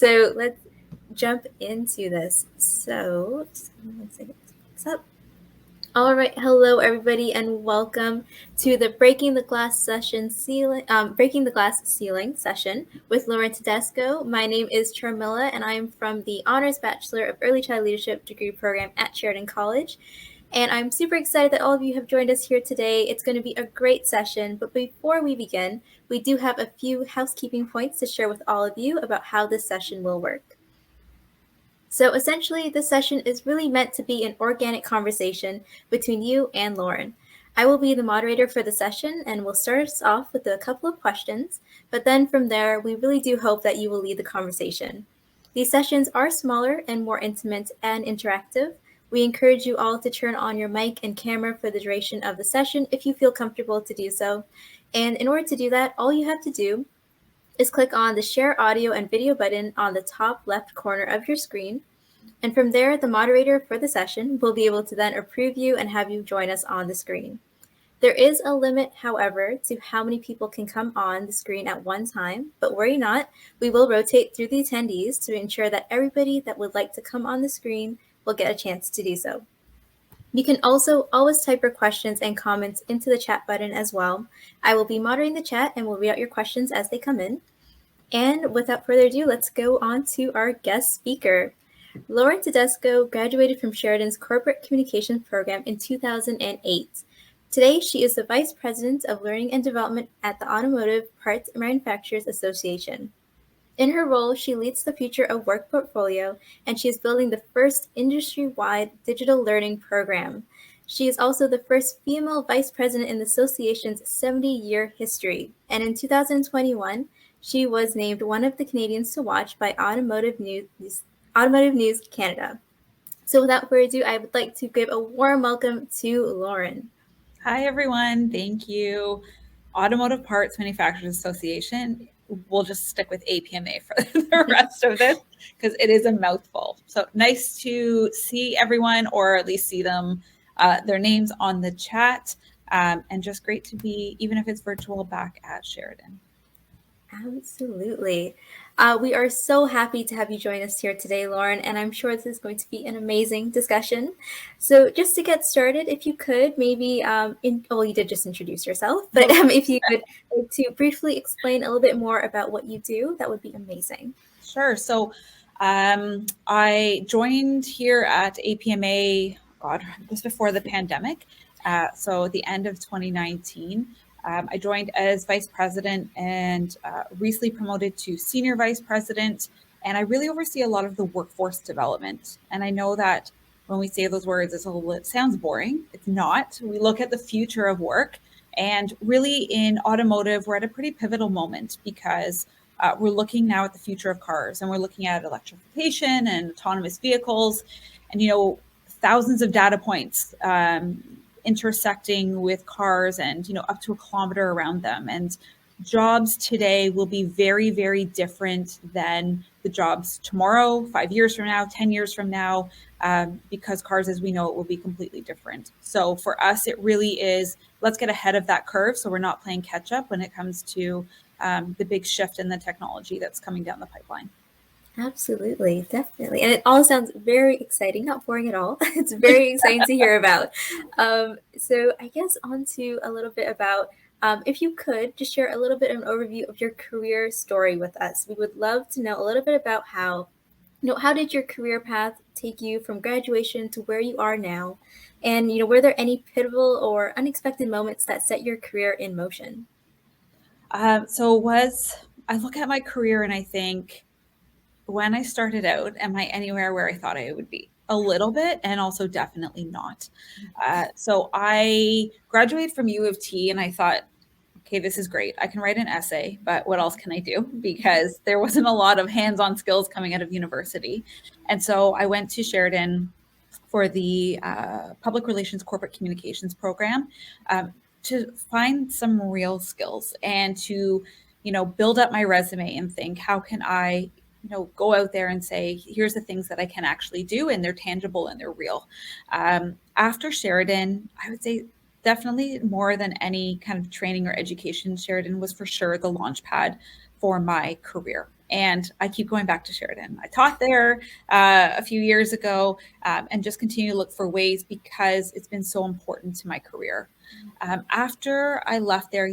So let's jump into this. So just give me 1 second to pick this up. All right, hello everybody, and welcome to the Breaking the Glass Ceiling session with Lauren Tedesco. My name is Charmilla, and I am from the Honors Bachelor of Early Child Leadership degree program at Sheridan College. And I'm super excited that all of you have joined us here today. It's going to be a great session, but before we begin, we do have a few housekeeping points to share with all of you about how this session will work. So essentially, this session is really meant to be an organic conversation between you and Lauren. I will be the moderator for the session and will start us off with a couple of questions, but then from there, we really do hope that you will lead the conversation. These sessions are smaller and more intimate and interactive. We encourage you all to turn on your mic and camera for the duration of the session if you feel comfortable to do so. And in order to do that, all you have to do is click on the Share Audio and Video button on the top left corner of your screen. And from there, the moderator for the session will be able to then approve you and have you join us on the screen. There is a limit, however, to how many people can come on the screen at one time, but worry not, we will rotate through the attendees to ensure that everybody that would like to come on the screen will get a chance to do so. You can also always type your questions and comments into the chat button as well. I will be monitoring the chat and will read out your questions as they come in. And without further ado, let's go on to our guest speaker. Lauren Tedesco graduated from Sheridan's Corporate Communications program in 2008. Today, she is the Vice President of Learning and Development at the Automotive Parts Manufacturers Association. In her role, she leads the Future of Work portfolio, and she is building the first industry-wide digital learning program. She is also the first female vice president in the association's 70-year history, and in 2021, she was named one of the Canadians to watch by Automotive News Canada. So without further ado, I would like to give a warm welcome to Lauren. Hi, everyone. Thank you. Automotive Parts Manufacturers Association. We'll just stick with APMA for the rest of this because it is a mouthful. So nice to see everyone, or at least see them, their names on the chat, and just great to be, even if it's virtual, back at Sheridan. Absolutely. We are so happy to have you join us here today, Lauren, and I'm sure this is going to be an amazing discussion. So just to get started, if you could maybe, you did just introduce yourself, but if you could to briefly explain a little bit more about what you do, that would be amazing. Sure. So I joined here at APMA, just before the pandemic. So at the end of 2019. I joined as vice president and recently promoted to senior vice president. And I really oversee a lot of the workforce development. And I know that when we say those words, it sounds boring. It's not. We look at the future of work. And really in automotive, we're at a pretty pivotal moment because we're looking now at the future of cars, and we're looking at electrification and autonomous vehicles and, thousands of data points intersecting with cars and, up to a kilometer around them. And jobs today will be very, very different than the jobs tomorrow, 5 years from now, 10 years from now, because cars as we know it will be completely different. So for us, it really is, let's get ahead of that curve so we're not playing catch up when it comes to the big shift in the technology that's coming down the pipeline. Absolutely, definitely. And it all sounds very exciting, not boring at all. It's very exciting to hear about. So I guess on to a little bit about, if you could just share a little bit of an overview of your career story with us. We would love to know a little bit about how did your career path take you from graduation to where you are now? And, were there any pivotal or unexpected moments that set your career in motion? I look at my career and I think, when I started out, am I anywhere where I thought I would be? A little bit, and also definitely not. So I graduated from U of T and I thought, okay, this is great. I can write an essay, but what else can I do? Because there wasn't a lot of hands-on skills coming out of university. And so I went to Sheridan for the Public Relations Corporate Communications program to find some real skills and to, build up my resume and think, how can I go out there and say, here's the things that I can actually do, and they're tangible and they're real. After Sheridan, I would say definitely more than any kind of training or education, Sheridan was for sure the launch pad for my career. And I keep going back to Sheridan. I taught there a few years ago, and just continue to look for ways because it's been so important to my career. After I left there,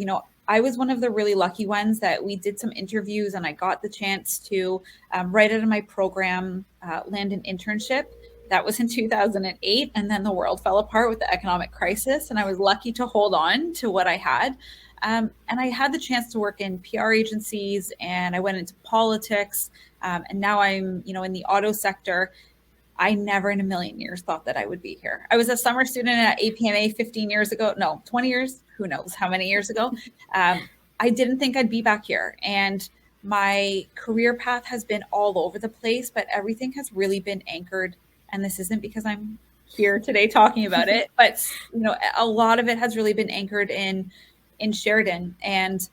I was one of the really lucky ones that we did some interviews and I got the chance to, right out of my program, land an internship. That was in 2008. And then the world fell apart with the economic crisis. And I was lucky to hold on to what I had. And I had the chance to work in PR agencies and I went into politics. And now I'm, in the auto sector. I never in a million years thought that I would be here. I was a summer student at APMA 15 years ago. No, 20 years, who knows how many years ago. I didn't think I'd be back here. And my career path has been all over the place, but everything has really been anchored. And this isn't because I'm here today talking about it, but a lot of it has really been anchored in Sheridan. And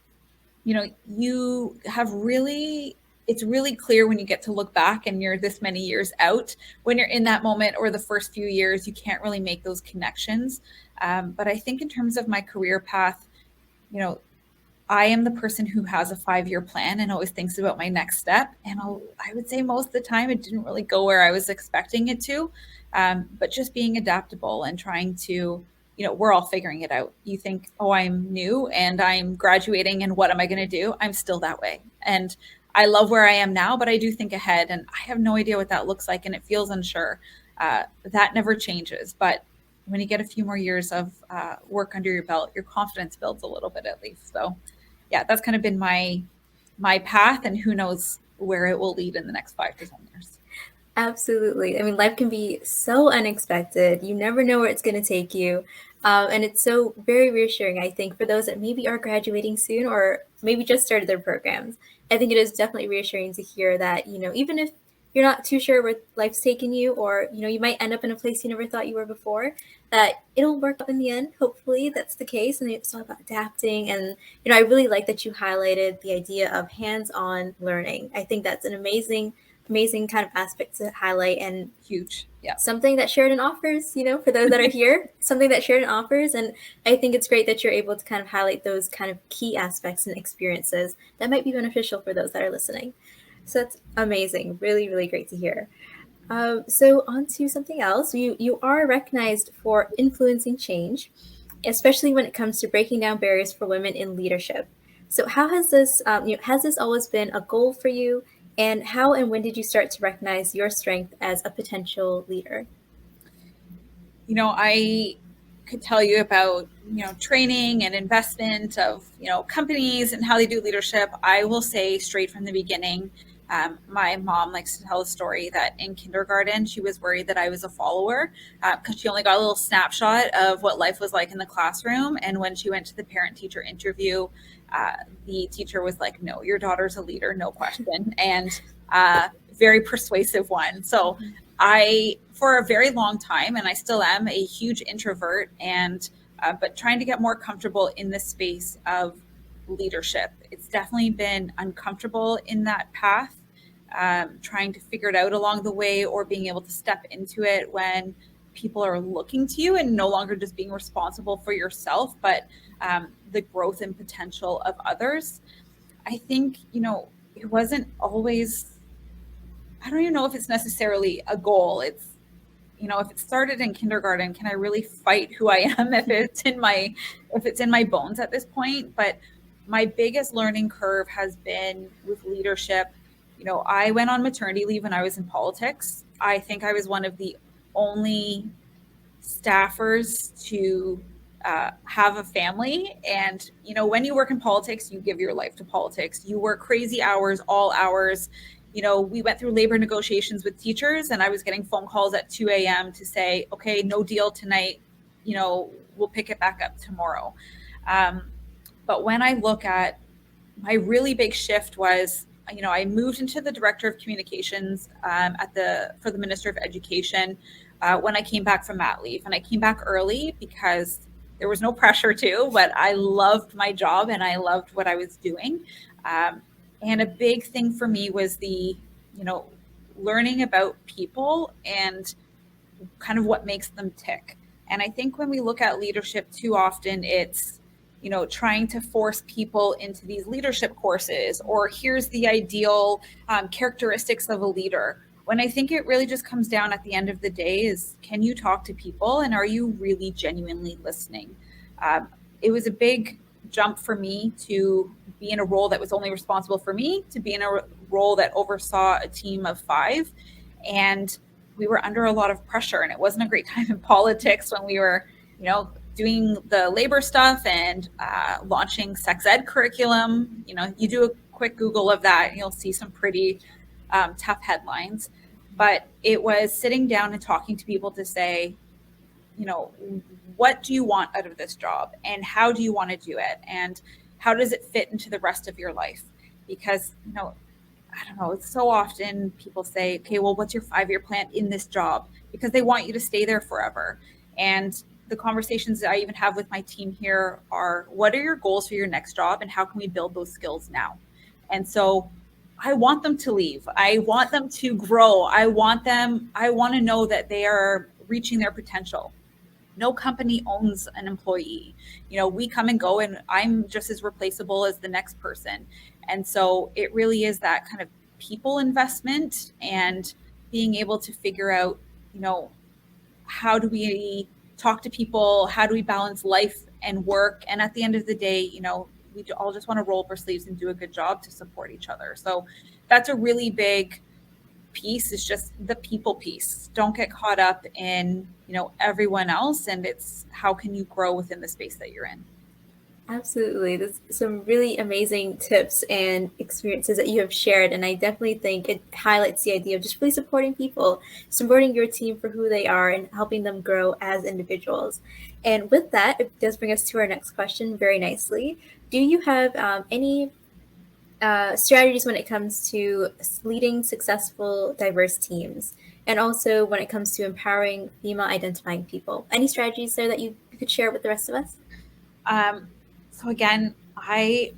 you have really, it's really clear when you get to look back and you're this many years out. When you're in that moment or the first few years, you can't really make those connections. But I think in terms of my career path, I am the person who has a 5-year plan and always thinks about my next step. And I would say most of the time it didn't really go where I was expecting it to. But just being adaptable and trying to, we're all figuring it out. You think, oh, I'm new and I'm graduating and what am I going to do? I'm still that way. And I love where I am now, but I do think ahead and I have no idea what that looks like and it feels unsure. That never changes. But when you get a few more years of work under your belt, your confidence builds a little bit at least. So yeah, that's kind of been my path and who knows where it will lead in the next 5 to 10 years. Absolutely. I mean, life can be so unexpected. You never know where it's going to take you. And it's so very reassuring, I think, for those that maybe are graduating soon or maybe just started their programs. I think it is definitely reassuring to hear that, even if you're not too sure where life's taking you or, you might end up in a place you never thought you were before, that it'll work out in the end. Hopefully that's the case. And it's all about adapting. And, I really like that you highlighted the idea of hands-on learning. I think that's an amazing kind of aspect to highlight and Huge. Yeah. something that Sheridan offers, for those that are here, something that Sheridan offers. And I think it's great that you're able to kind of highlight those kind of key aspects and experiences that might be beneficial for those that are listening. So that's amazing. Really, really great to hear. So on to something else. You are recognized for influencing change, especially when it comes to breaking down barriers for women in leadership. So how has this always been a goal for you? And how and when did you start to recognize your strength as a potential leader? I could tell you about, training and investment of, companies and how they do leadership. I will say straight from the beginning, my mom likes to tell a story that in kindergarten, she was worried that I was a follower because she only got a little snapshot of what life was like in the classroom. And when she went to the parent-teacher interview, the teacher was like, no, your daughter's a leader, no question. And very persuasive one. So I, for a very long time, and I still am a huge introvert and, but trying to get more comfortable in the space of leadership. It's definitely been uncomfortable in that path, trying to figure it out along the way or being able to step into it when people are looking to you and no longer just being responsible for yourself, but the growth and potential of others. I think, it wasn't always, I don't even know if it's necessarily a goal. It's, if it started in kindergarten, can I really fight who I am if it's in my bones at this point? But my biggest learning curve has been with leadership. I went on maternity leave when I was in politics. I think I was one of the only staffers to have a family. And, when you work in politics, you give your life to politics. You work crazy hours, all hours. We went through labor negotiations with teachers and I was getting phone calls at 2 a.m. to say, okay, no deal tonight. We'll pick it back up tomorrow. But when I look at my really big shift was, I moved into the director of communications for the Minister of Education when I came back from mat leave. And I came back early because there was no pressure to, but I loved my job and I loved what I was doing. And a big thing for me was the, learning about people and kind of what makes them tick. And I think when we look at leadership too often, it's, trying to force people into these leadership courses, or here's the ideal characteristics of a leader. When I think it really just comes down at the end of the day is, can you talk to people and are you really genuinely listening? It was a big jump for me to be in a role that was only responsible for me, to be in a role that oversaw a team of 5. And we were under a lot of pressure, and it wasn't a great time in politics when we were, doing the labor stuff and launching sex ed curriculum. You do a quick Google of that and you'll see some pretty tough headlines. But it was sitting down and talking to people to say, what do you want out of this job and how do you want to do it? And how does it fit into the rest of your life? Because, I don't know, it's so often people say, okay, well, what's your 5-year plan in this job? Because they want you to stay there forever. And the conversations that I even have with my team here are, what are your goals for your next job and how can we build those skills now? And so I want them to leave. I want them to grow. I want to know that they are reaching their potential. No company owns an employee. We come and go, and I'm just as replaceable as the next person. And so it really is that kind of people investment and being able to figure out, how do we talk to people? How do we balance life and work? And at the end of the day, we all just want to roll up our sleeves and do a good job to support each other. So that's a really big piece, is just the people piece. Don't get caught up in, everyone else, and it's how can you grow within the space that you're in. Absolutely. There's some really amazing tips and experiences that you have shared. And I definitely think it highlights the idea of just really supporting people, supporting your team for who they are and helping them grow as individuals. And with that, it does bring us to our next question very nicely. Do you have any strategies when it comes to leading successful, diverse teams? And also when it comes to empowering female identifying people? Any strategies there that you could share with the rest of us? So again, I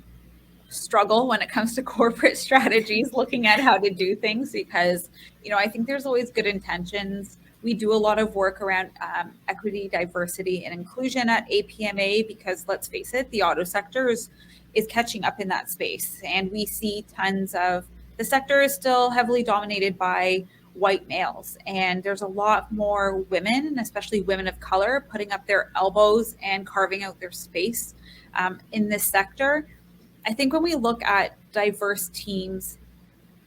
struggle when it comes to corporate strategies, looking at how to do things, because, I think there's always good intentions. We do a lot of work around equity, diversity, and inclusion at APMA, because let's face it, the auto sector is catching up in that space. And we see tons of, the sector is still heavily dominated by white males. And there's a lot more women, especially women of color, putting up their elbows and carving out their space in this sector. I think when we look at diverse teams,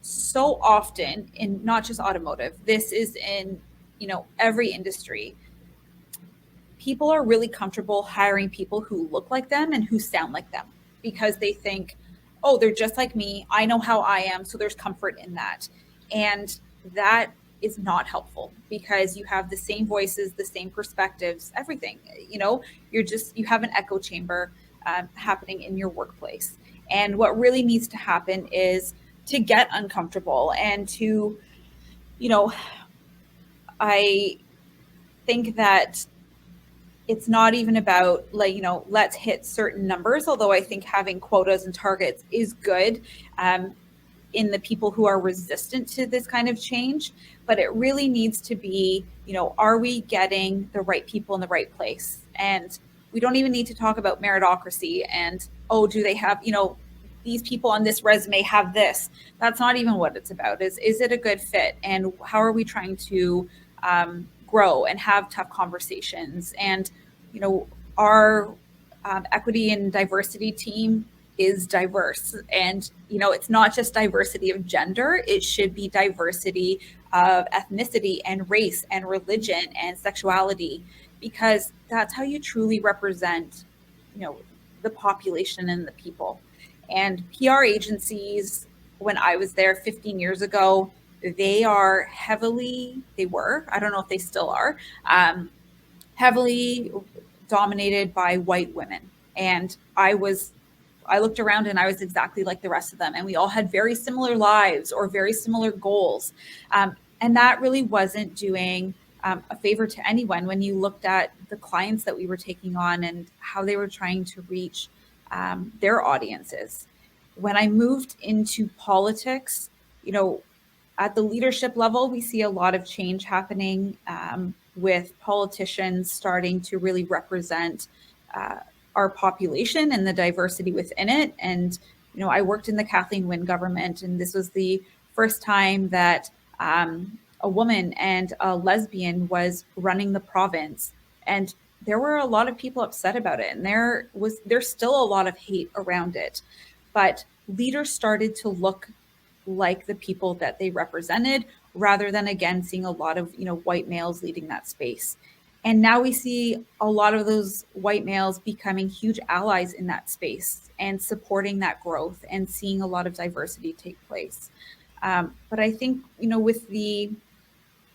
so often, in not just automotive, this is in, every industry, people are really comfortable hiring people who look like them and who sound like them, because they think, oh, they're just like me. I know how I am. So there's comfort in that. And that is not helpful, because you have the same voices, the same perspectives, everything. You have an echo chamber happening in your workplace. And what really needs to happen is to get uncomfortable and to, I think that it's not even about let's hit certain numbers, although I think having quotas and targets is good in the people who are resistant to this kind of change. But it really needs to be, are we getting the right people in the right place? And we don't even need to talk about meritocracy and, oh, do they have, these people on this resume have this. That's not even what it's about. Is it a good fit? And how are we trying to grow and have tough conversations? And, our equity and diversity team is diverse. And, it's not just diversity of gender. It should be diversity of ethnicity and race and religion and sexuality, because that's how you truly represent, the population and the people. And PR agencies, when I was there 15 years ago, they were, I don't know if they still are, heavily dominated by white women. And I looked around and I was exactly like the rest of them. And we all had very similar lives or very similar goals. And that really wasn't doing a favor to anyone when you looked at the clients that we were taking on and how they were trying to reach their audiences. When I moved into politics, at the leadership level, we see a lot of change happening with politicians starting to really represent our population and the diversity within it. And, I worked in the Kathleen Wynne government, and this was the first time that a woman and a lesbian was running the province. And there were a lot of people upset about it. And there's still a lot of hate around it. But leaders started to look like the people that they represented, rather than, again, seeing a lot of white males leading that space. And now we see a lot of those white males becoming huge allies in that space and supporting that growth and seeing a lot of diversity take place. But I think, with the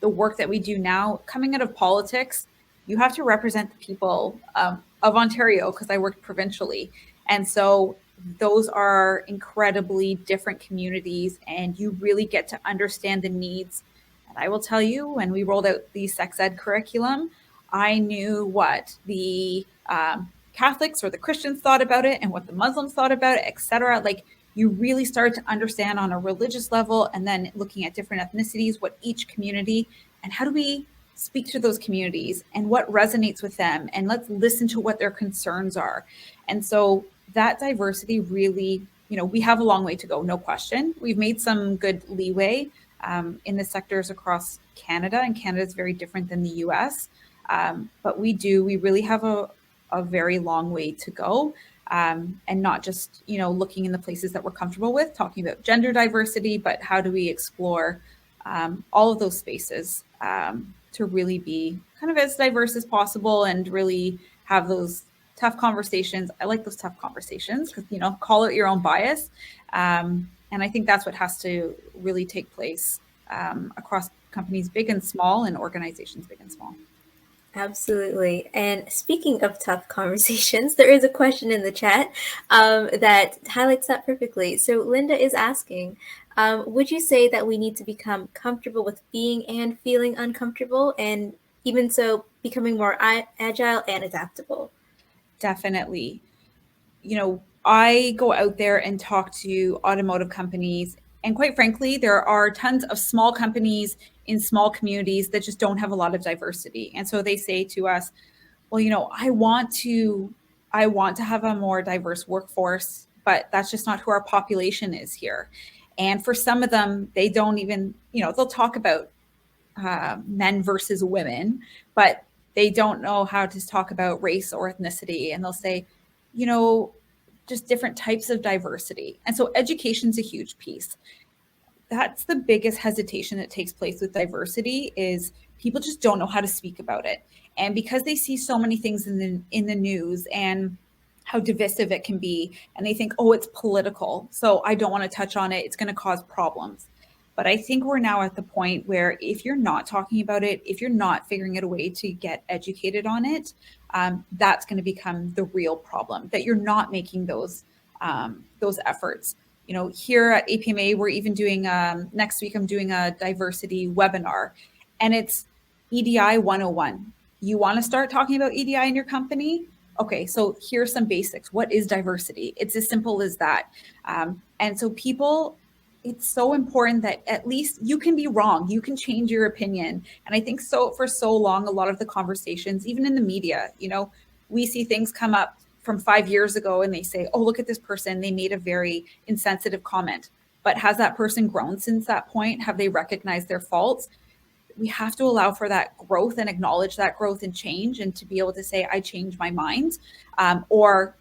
work that we do now, coming out of politics, you have to represent the people of Ontario, because I worked provincially. And so those are incredibly different communities, and you really get to understand the needs. And I will tell you, when we rolled out the sex ed curriculum, I knew what the Catholics or the Christians thought about it and what the Muslims thought about it, etc. Like, you really start to understand on a religious level, and then looking at different ethnicities, what each community, and how do we speak to those communities and what resonates with them, and let's listen to what their concerns are. And so that diversity really, we have a long way to go, no question. We've made some good leeway in the sectors across Canada, and Canada is very different than the US. But we really have a very long way to go. And not just, looking in the places that we're comfortable with, talking about gender diversity, but how do we explore all of those spaces to really be kind of as diverse as possible and really have those tough conversations. I like those tough conversations because, call out your own bias. And I think that's what has to really take place across companies big and small and organizations big and small. Absolutely. And speaking of tough conversations, there is a question in the chat that highlights that perfectly. So Linda is asking, would you say that we need to become comfortable with being and feeling uncomfortable, and even so becoming more agile and adaptable? Definitely. I go out there and talk to automotive companies, and quite frankly, there are tons of small companies in small communities that just don't have a lot of diversity. And so they say to us, well, I want to have a more diverse workforce, but that's just not who our population is here. And for some of them, they don't even, they'll talk about men versus women, but they don't know how to talk about race or ethnicity. And they'll say, just different types of diversity. And so education's a huge piece. That's the biggest hesitation that takes place with diversity, is people just don't know how to speak about it. And because they see so many things in the news and how divisive it can be, and they think, oh, it's political, so I don't want to touch on it, it's going to cause problems. But I think we're now at the point where if you're not talking about it, if you're not figuring out a way to get educated on it, that's going to become the real problem, that you're not making those efforts. Here at APMA, we're even doing, next week, I'm doing a diversity webinar, and it's EDI 101. You want to start talking about EDI in your company? Okay, so here's some basics. What is diversity? It's as simple as that. And so it's so important that at least you can be wrong. You can change your opinion. And I think for so long, a lot of the conversations, even in the media, we see things come up from 5 years ago and they say, oh, look at this person, they made a very insensitive comment. But has that person grown since that point? Have they recognized their faults? We have to allow for that growth and acknowledge that growth and change, and to be able to say, I changed my mind, or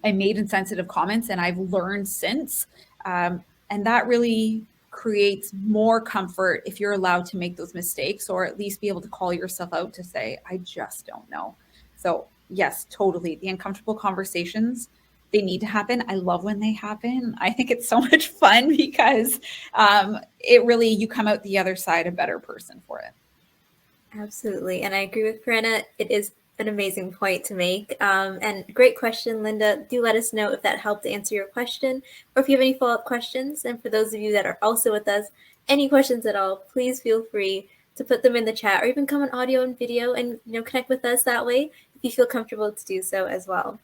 I made insensitive comments and I've learned since. And that really creates more comfort if you're allowed to make those mistakes, or at least be able to call yourself out to say, I just don't know. So yes, totally. The uncomfortable conversations, they need to happen. I love when they happen. I think it's so much fun because you come out the other side a better person for it. Absolutely. And I agree with Corinna. It is an amazing point to make. And great question, Linda. Do let us know if that helped answer your question, or if you have any follow-up questions. And for those of you that are also with us, any questions at all, please feel free to put them in the chat, or even come on audio and video and connect with us that way if you feel comfortable to do so as well.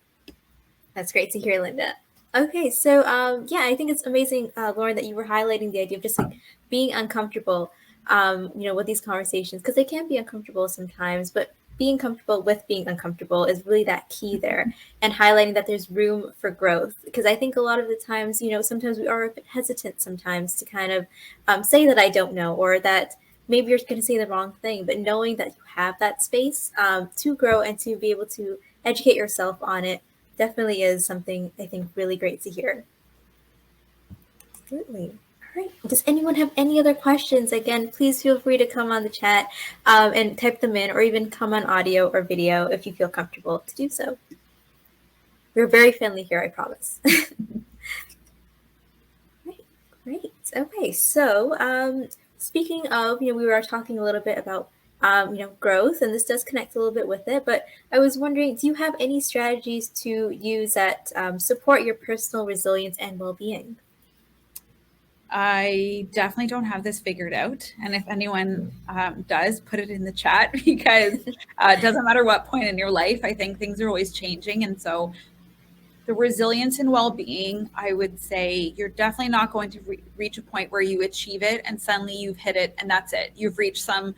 That's great to hear, Linda. Okay, so I think it's amazing, Lauren, that you were highlighting the idea of just like being uncomfortable with these conversations, because they can be uncomfortable sometimes, but being comfortable with being uncomfortable is really that key there, and highlighting that there's room for growth. Because I think a lot of the times, sometimes we are a bit hesitant sometimes to kind of say that I don't know, or that maybe you're going to say the wrong thing, but knowing that you have that space to grow and to be able to educate yourself on it definitely is something I think really great to hear. Absolutely. All right. Does anyone have any other questions? Again, please feel free to come on the chat and type them in, or even come on audio or video if you feel comfortable to do so. We're very friendly here, I promise. Right. Great. Okay. So, speaking of, we were talking a little bit about, growth, and this does connect a little bit with it. But I was wondering, do you have any strategies to use that support your personal resilience and well-being? I definitely don't have this figured out. And if anyone does, put it in the chat because it doesn't matter what point in your life. I think things are always changing. And so the resilience and well-being, I would say you're definitely not going to reach a point where you achieve it and suddenly you've hit it and that's it. You've reached some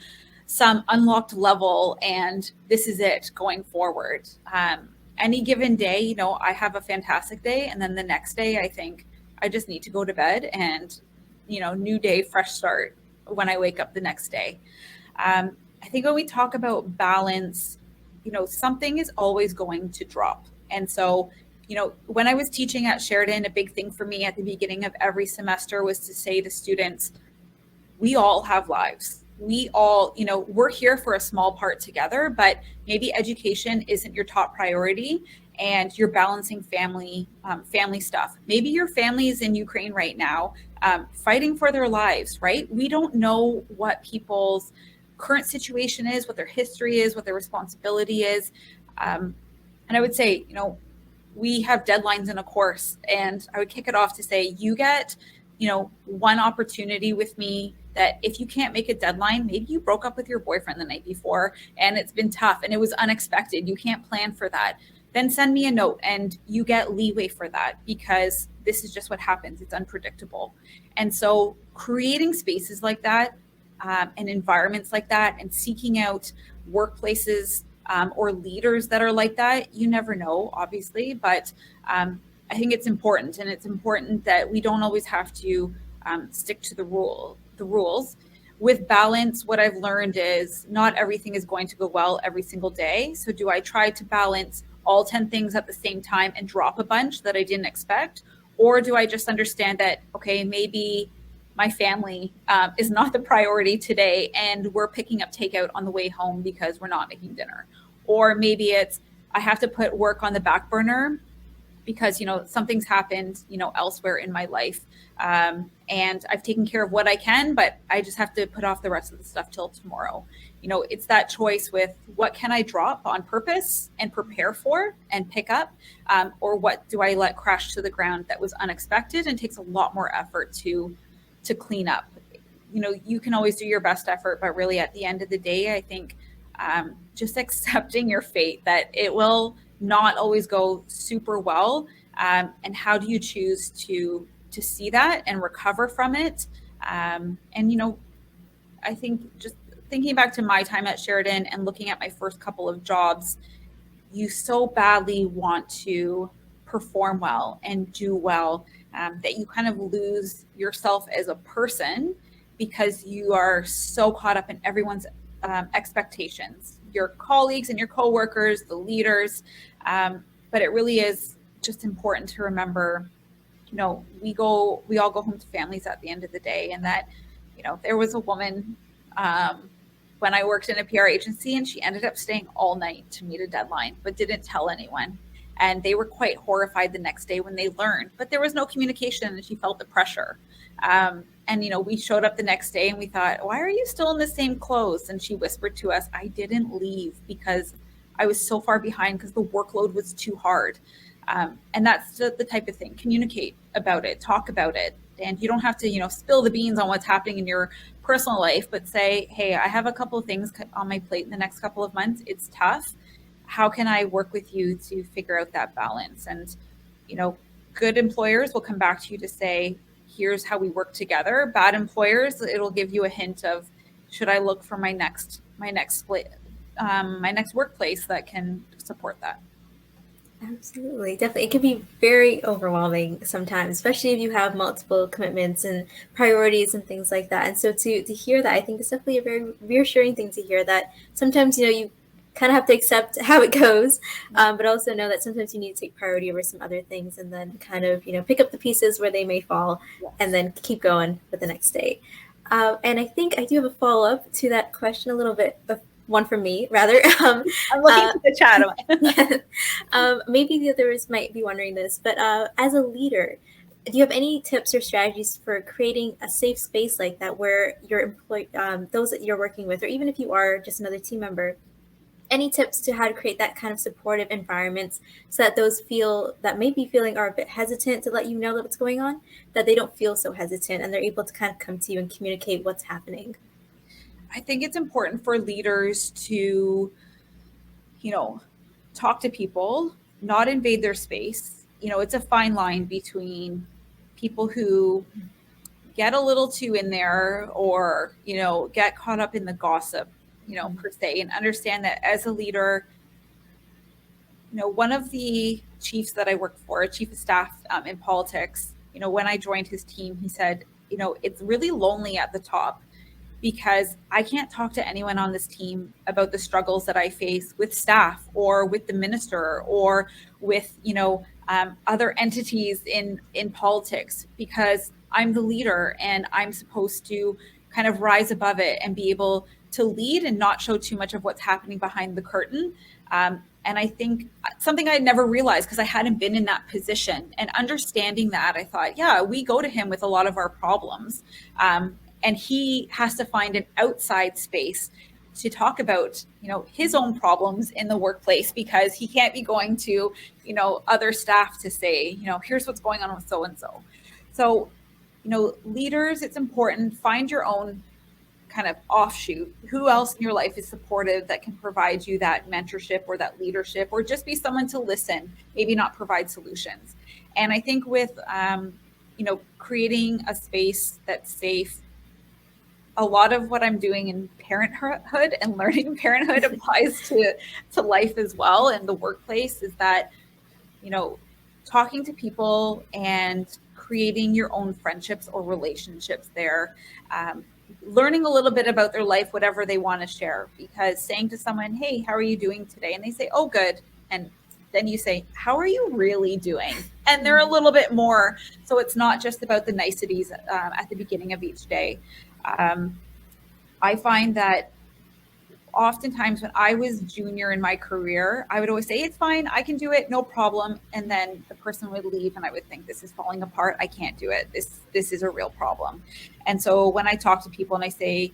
unlocked level and this is it going forward. Any given day, I have a fantastic day, and then the next day I think I just need to go to bed and, new day, fresh start when I wake up the next day. I think when we talk about balance, something is always going to drop. And so, when I was teaching at Sheridan, a big thing for me at the beginning of every semester was to say to students, we all have lives. We all, we're here for a small part together, but maybe education isn't your top priority and you're balancing family stuff. Maybe your family is in Ukraine right now, fighting for their lives, right? We don't know what people's current situation is, what their history is, what their responsibility is. And I would say, we have deadlines in a course, and I would kick it off to say, you get, one opportunity with me that if you can't make a deadline, maybe you broke up with your boyfriend the night before and it's been tough and it was unexpected. You can't plan for that. Then send me a note and you get leeway for that because this is just what happens. It's unpredictable. And so creating spaces like that and environments like that and seeking out workplaces or leaders that are like that, you never know, obviously, but I think it's important, and it's important that we don't always have to stick to the rules. With balance, what I've learned is not everything is going to go well every single day. So do I try to balance all 10 things at the same time and drop a bunch that I didn't expect? Or do I just understand that, okay, maybe my family is not the priority today and we're picking up takeout on the way home because we're not making dinner? Or maybe it's I have to put work on the back burner because something's happened elsewhere in my life, and I've taken care of what I can, but I just have to put off the rest of the stuff till tomorrow. It's that choice with what can I drop on purpose and prepare for and pick up, or what do I let crash to the ground that was unexpected and takes a lot more effort to clean up. You can always do your best effort, but really at the end of the day, I think just accepting your fate that it will not always go super well, and how do you choose to see that and recover from it. And I think just thinking back to my time at Sheridan and looking at my first couple of jobs, you so badly want to perform well and do well, that you kind of lose yourself as a person because you are so caught up in everyone's expectations, your colleagues and your coworkers, the leaders. But it really is just important to remember, we all go home to families at the end of the day, and that, there was a woman when I worked in a PR agency, and she ended up staying all night to meet a deadline, but didn't tell anyone. And they were quite horrified the next day when they learned, but there was no communication and she felt the pressure. And, we showed up the next day and we thought, why are you still in the same clothes? And she whispered to us, I didn't leave because I was so far behind because the workload was too hard. And that's the type of thing. Communicate about it, talk about it. And you don't have to, spill the beans on what's happening in your personal life, but say, hey, I have a couple of things on my plate in the next couple of months. It's tough. How can I work with you to figure out that balance? And, good employers will come back to you to say, here's how we work together. Bad employers, it'll give you a hint of, should I look for my next split, my next workplace that can support that. Absolutely. Definitely. It can be very overwhelming sometimes, especially if you have multiple commitments and priorities and things like that. And so to hear that, I think it's definitely a very reassuring thing to hear that sometimes, you kind of have to accept how it goes, but also know that sometimes you need to take priority over some other things and then kind of, pick up the pieces where they may fall and Yes. then keep going for the next day. And I think I do have a follow up to that question a little bit, one from me rather. I'm looking Uh, to the chat. yeah. Maybe the others might be wondering this, but as a leader, do you have any tips or strategies for creating a safe space like that where your those that you're working with, or even if you are just another team member, any tips to how to create that kind of supportive environments so that those feel that may be feeling are a bit hesitant to let you know that what's going on, that they don't feel so hesitant and they're able to kind of come to you and communicate what's happening? I think it's important for leaders to, talk to people, not invade their space. It's a fine line between people who get a little too in there or, get caught up in the gossip, per se, and understand that as a leader, one of the chiefs that I worked for, a chief of staff in politics, when I joined his team, he said, it's really lonely at the top because I can't talk to anyone on this team about the struggles that I face with staff or with the minister or with, other entities in politics, because I'm the leader and I'm supposed to kind of rise above it and be able to lead and not show too much of what's happening behind the curtain. And I think something I had never realized because I hadn't been in that position, and understanding that, I thought, yeah, we go to him with a lot of our problems. And he has to find an outside space to talk about, his own problems in the workplace, because he can't be going to, other staff to say, here's what's going on with so and so. So, leaders, it's important, find your own kind of offshoot. Who else in your life is supportive that can provide you that mentorship or that leadership, or just be someone to listen, maybe not provide solutions. And I think with creating a space that's safe, a lot of what I'm doing in parenthood and learning parenthood applies to life as well, and the workplace, is that, talking to people and creating your own friendships or relationships there, learning a little bit about their life, whatever they want to share, because saying to someone, hey, how are you doing today? And they say, oh, good. And then you say, how are you really doing? And they're a little bit more. So it's not just about the niceties at the beginning of each day. Um, I find that oftentimes when I was junior in my career, I would always say, it's fine, I can do it, no problem. And then the person would leave and I would think, this is falling apart. I can't do it. This is a real problem. And so when I talk to people and I say,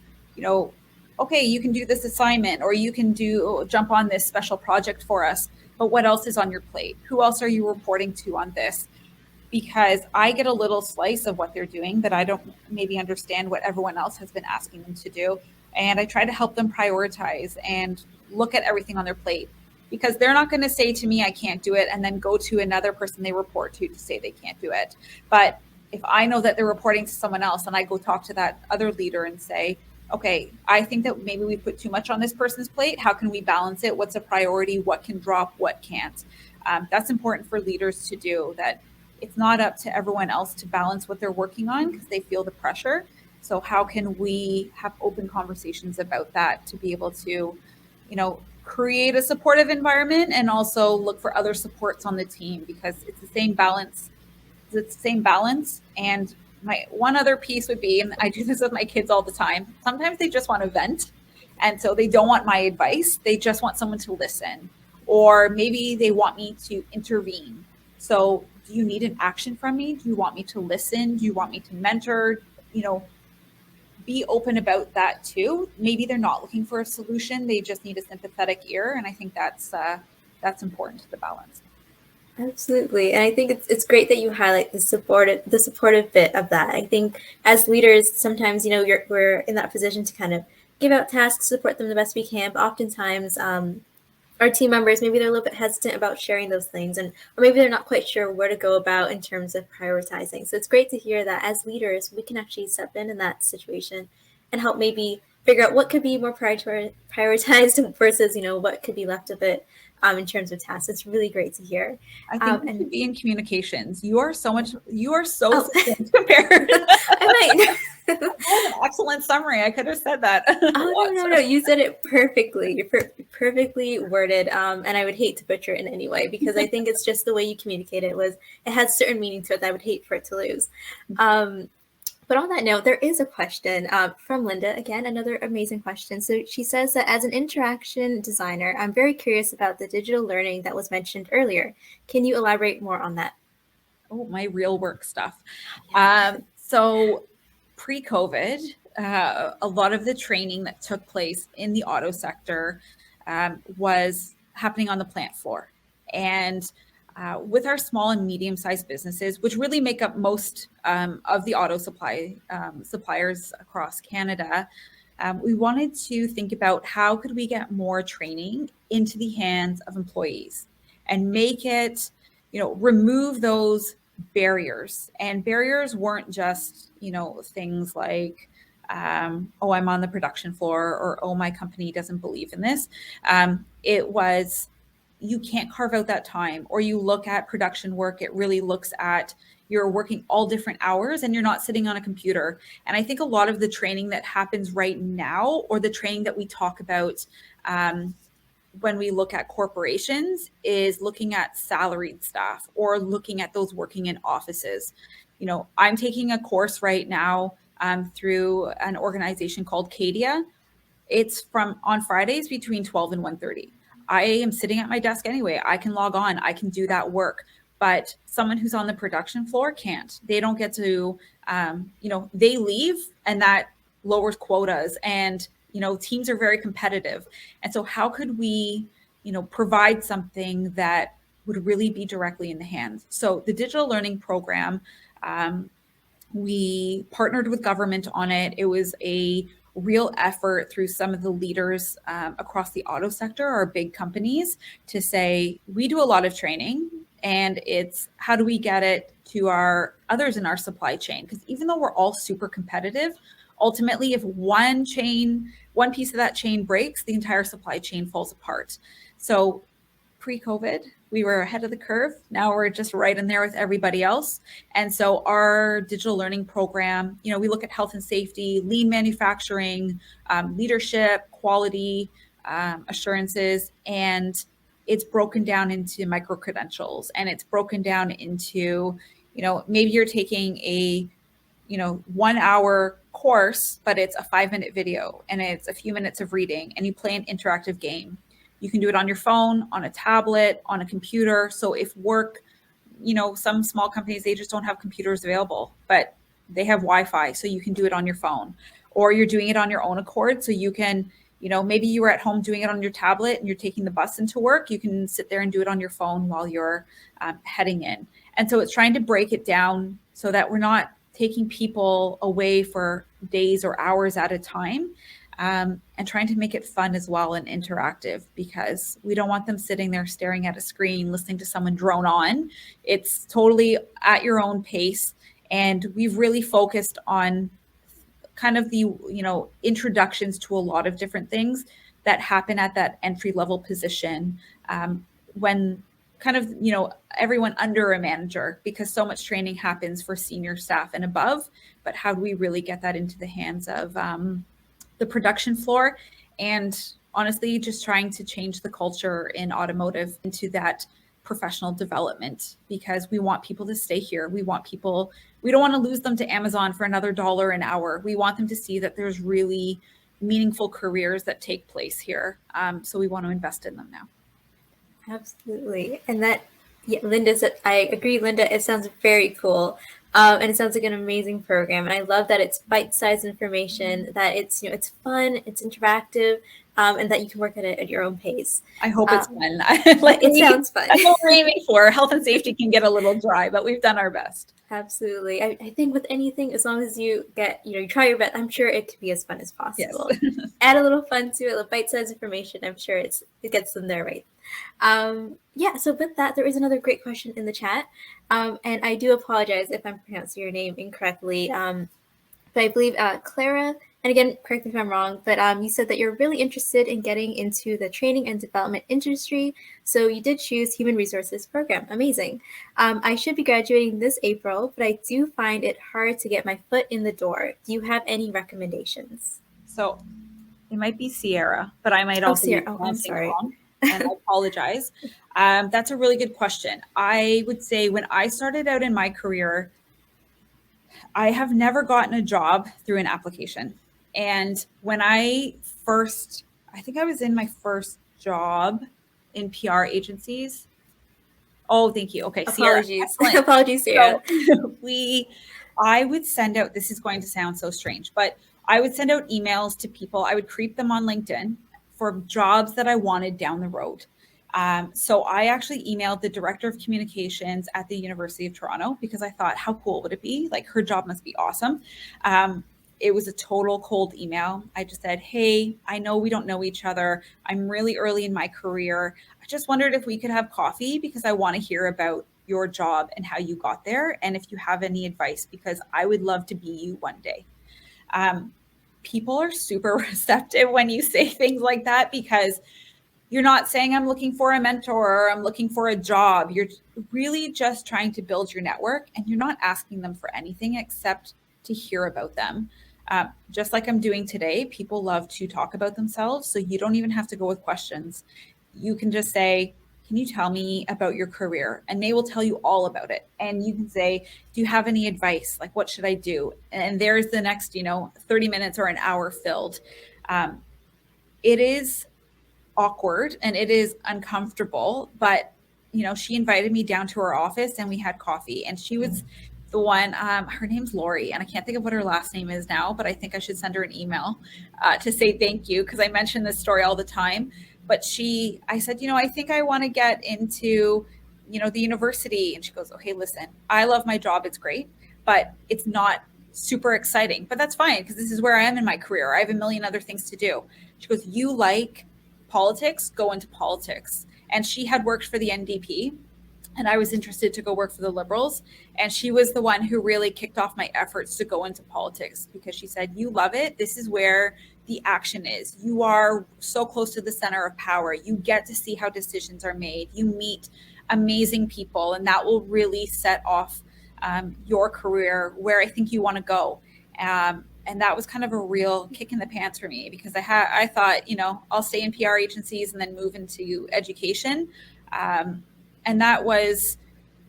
okay, you can do this assignment, or you can jump on this special project for us, but what else is on your plate? Who else are you reporting to on this? Because I get a little slice of what they're doing, but I don't maybe understand what everyone else has been asking them to do. And I try to help them prioritize and look at everything on their plate, because they're not going to say to me, I can't do it, and then go to another person they report to say they can't do it. But if I know that they're reporting to someone else, and I go talk to that other leader and say, okay, I think that maybe we put too much on this person's plate. How can we balance it? What's a priority? What can drop? What can't? That's important for leaders to do, that it's not up to everyone else to balance what they're working on because they feel the pressure. So how can we have open conversations about that to be able to, create a supportive environment, and also look for other supports on the team, because it's the same balance. It's the same balance. And my one other piece would be, and I do this with my kids all the time, sometimes they just want to vent. And so they don't want my advice. They just want someone to listen. Or maybe they want me to intervene. So do you need an action from me? Do you want me to listen? Do you want me to mentor? Be open about that too. Maybe they're not looking for a solution. They just need a sympathetic ear. And I think that's important to the balance. Absolutely. And I think it's great that you highlight the supportive bit of that. I think as leaders, sometimes, we're in that position to kind of give out tasks, support them the best we can, but oftentimes our team members, maybe they're a little bit hesitant about sharing those things, or maybe they're not quite sure where to go about in terms of prioritizing. So it's great to hear that as leaders, we can actually step in that situation and help maybe figure out what could be more prioritized versus, what could be left of it in terms of tasks. It's really great to hear. I think you should be in communications. You are so Oh, succinct compared. I might. That was an excellent summary. I could have said that a Oh, no. lot. You said it perfectly. You're perfectly worded. And I would hate to butcher it in any way because I think it's just the way you communicate it has certain meaning to it that I would hate for it to lose. But on that note, there is a question from Linda. Again, another amazing question. So she says that as an interaction designer, I'm very curious about the digital learning that was mentioned earlier. Can you elaborate more on that? Oh, my real work stuff. Yeah. So pre-COVID, a lot of the training that took place in the auto sector was happening on the plant floor. And with our small and medium-sized businesses, which really make up most of the auto suppliers across Canada, we wanted to think about how could we get more training into the hands of employees and make it, remove those barriers. And barriers weren't just, things like, oh, I'm on the production floor, or oh, my company doesn't believe in this. It was, you can't carve out that time, or you look at production work, it really looks at you're working all different hours and you're not sitting on a computer. And I think a lot of the training that happens right now, or the training that we talk about when we look at corporations, is looking at salaried staff or looking at those working in offices. I'm taking a course right now through an organization called Cadia. It's from on Fridays between 12 and 1:30. I am sitting at my desk anyway. I can log on. I can do that work. But someone who's on the production floor can't. They don't get to, they leave, and that lowers quotas. And, teams are very competitive. And so how could we, provide something that would really be directly in the hands? So the digital learning program, we partnered with government on it. It was a real effort through some of the leaders across the auto sector, our big companies, to say, we do a lot of training, and it's how do we get it to our others in our supply chain? Because even though we're all super competitive, ultimately, if one piece of that chain breaks, the entire supply chain falls apart. So pre-COVID, we were ahead of the curve. Now we're just right in there with everybody else. And so our digital learning program, we look at health and safety, lean manufacturing, leadership, quality assurances, and it's broken down into micro credentials, and it's broken down into, maybe you're taking a 1 hour course, but it's a 5-minute video and it's a few minutes of reading, and you play an interactive game. You can do it on your phone, on a tablet, on a computer. So if work, some small companies, they just don't have computers available, but they have Wi-Fi, so you can do it on your phone, or you're doing it on your own accord. So you can, maybe you were at home doing it on your tablet and you're taking the bus into work. You can sit there and do it on your phone while you're heading in. And so it's trying to break it down so that we're not taking people away for days or hours at a time. And trying to make it fun as well and interactive, because we don't want them sitting there staring at a screen, listening to someone drone on. It's totally at your own pace. And we've really focused on kind of the, introductions to a lot of different things that happen at that entry level position when kind of, everyone under a manager, because so much training happens for senior staff and above. But how do we really get that into the hands of the production floor? And honestly, just trying to change the culture in automotive into that professional development, because we want people to stay here. We don't want to lose them to Amazon for another $1 an hour. We want them to see that there's really meaningful careers that take place here. So we want to invest in them now. Absolutely. And Linda said, I agree, Linda, it sounds very cool. And it sounds like an amazing program. And I love that it's bite-sized information, that it's, it's fun, it's interactive, and that you can work at it at your own pace. I hope it's fun. It sounds fun. That's what we're aiming for. Health and safety can get a little dry, but we've done our best. Absolutely. I think with anything, as long as you get, you try your best, I'm sure it can be as fun as possible. Yes. Add a little fun to it, a little bite-sized information. I'm sure it gets them there right. So with that, there is another great question in the chat. And I do apologize if I'm pronouncing your name incorrectly. But I believe Clara And again, correct me if I'm wrong, but you said that you're really interested in getting into the training and development industry. So you did choose human resources program. Amazing. I should be graduating this April, but I do find it hard to get my foot in the door. Do you have any recommendations? So it might be Sierra, but I might Oh, also be Sierra. Oh, I'm pronouncing it sorry. wrong, and I apologize. That's a really good question. I would say when I started out in my career, I have never gotten a job through an application. And when I think I was in my first job in PR agencies. Oh, thank you. Okay, Sierra. Apologies. Excellent. Apologies, Sierra. So I would send out, this is going to sound so strange, but I would send out emails to people. I would creep them on LinkedIn for jobs that I wanted down the road. So I actually emailed the director of communications at the University of Toronto because I thought, how cool would it be? Like her job must be awesome. It was a total cold email. I just said, hey, I know we don't know each other. I'm really early in my career. I just wondered if we could have coffee because I want to hear about your job and how you got there. And if you have any advice, because I would love to be you one day. Um, People are super receptive when you say things like that because you're not saying I'm looking for a mentor or I'm looking for a job. You're really just trying to build your network and you're not asking them for anything except to hear about them. Just like I'm doing today, people love to talk about themselves. So you don't even have to go with questions. You can just say, can you tell me about your career? And they will tell you all about it. And you can say, do you have any advice? Like, what should I do? And there's the next, 30 minutes or an hour filled. Um, it is awkward and it is uncomfortable, but she invited me down to her office and we had coffee and she was the one, her name's Lori and I can't think of what her last name is now, but I think I should send her an email to say thank you because I mention this story all the time. But I said, I think I want to get into the university. And she goes, okay, listen, I love my job, it's great, but it's not super exciting, but that's fine because this is where I am in my career. I have a million other things to do. She goes, you like politics, go into politics. And she had worked for the NDP and I was interested to go work for the Liberals. And she was the one who really kicked off my efforts to go into politics because she said, you love it. This is where the action is. You are so close to the center of power. You get to see how decisions are made. You meet amazing people, and that will really set off your career where I think you want to go. And that was kind of a real kick in the pants for me because I thought, I'll stay in PR agencies and then move into education. And that was,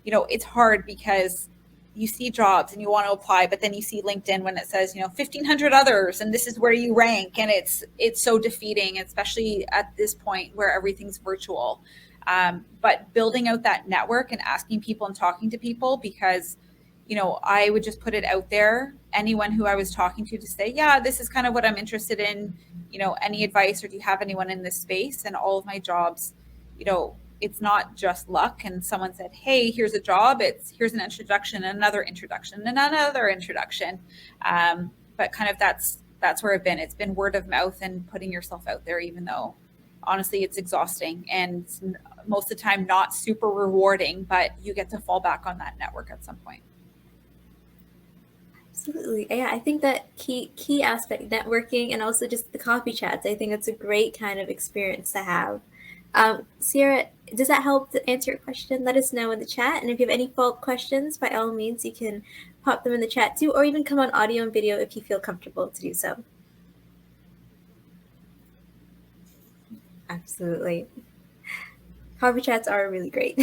it's hard because you see jobs and you want to apply, but then you see LinkedIn when it says, 1,500 others and this is where you rank. And it's so defeating, especially at this point where everything's virtual. But building out that network and asking people and talking to people because I would just put it out there. Anyone who I was talking to say, yeah, this is kind of what I'm interested in. Any advice or do you have anyone in this space? And all of my jobs, it's not just luck. And someone said, hey, here's a job. Here's an introduction, another introduction, and another introduction. But kind of that's where I've been. It's been word of mouth and putting yourself out there, even though honestly it's exhausting and most of the time not super rewarding, but you get to fall back on that network at some point. Absolutely. Yeah, I think that key aspect, networking and also just the coffee chats, I think it's a great kind of experience to have. Sierra, does that help to answer your question? Let us know in the chat. And if you have any follow-up questions, by all means, you can pop them in the chat too, or even come on audio and video if you feel comfortable to do so. Absolutely. Coffee chats are really great.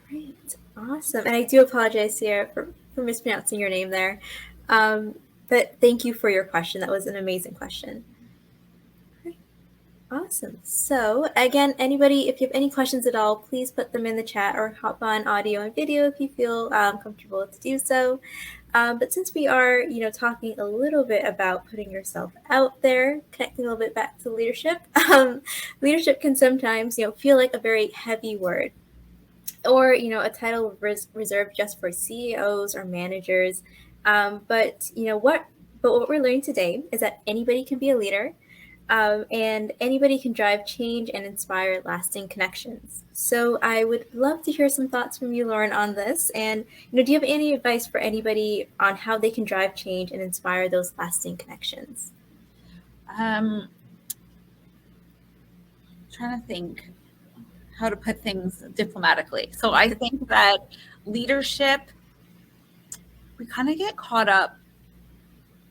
Great. Awesome. And I do apologize, Sierra, for mispronouncing your name there. But thank you for your question. That was an amazing question. Great. Awesome. So again, anybody, if you have any questions at all, please put them in the chat or hop on audio and video if you feel comfortable to do so. But since we are, talking a little bit about putting yourself out there, connecting a little bit back to leadership, leadership can sometimes, feel like a very heavy word, or a title reserved just for CEOs or managers. But what we're learning today is that anybody can be a leader. And anybody can drive change and inspire lasting connections. So I would love to hear some thoughts from you, Lauren, on this. And do you have any advice for anybody on how they can drive change and inspire those lasting connections? Trying to think how to put things diplomatically. So I think that leadership, we kind of get caught up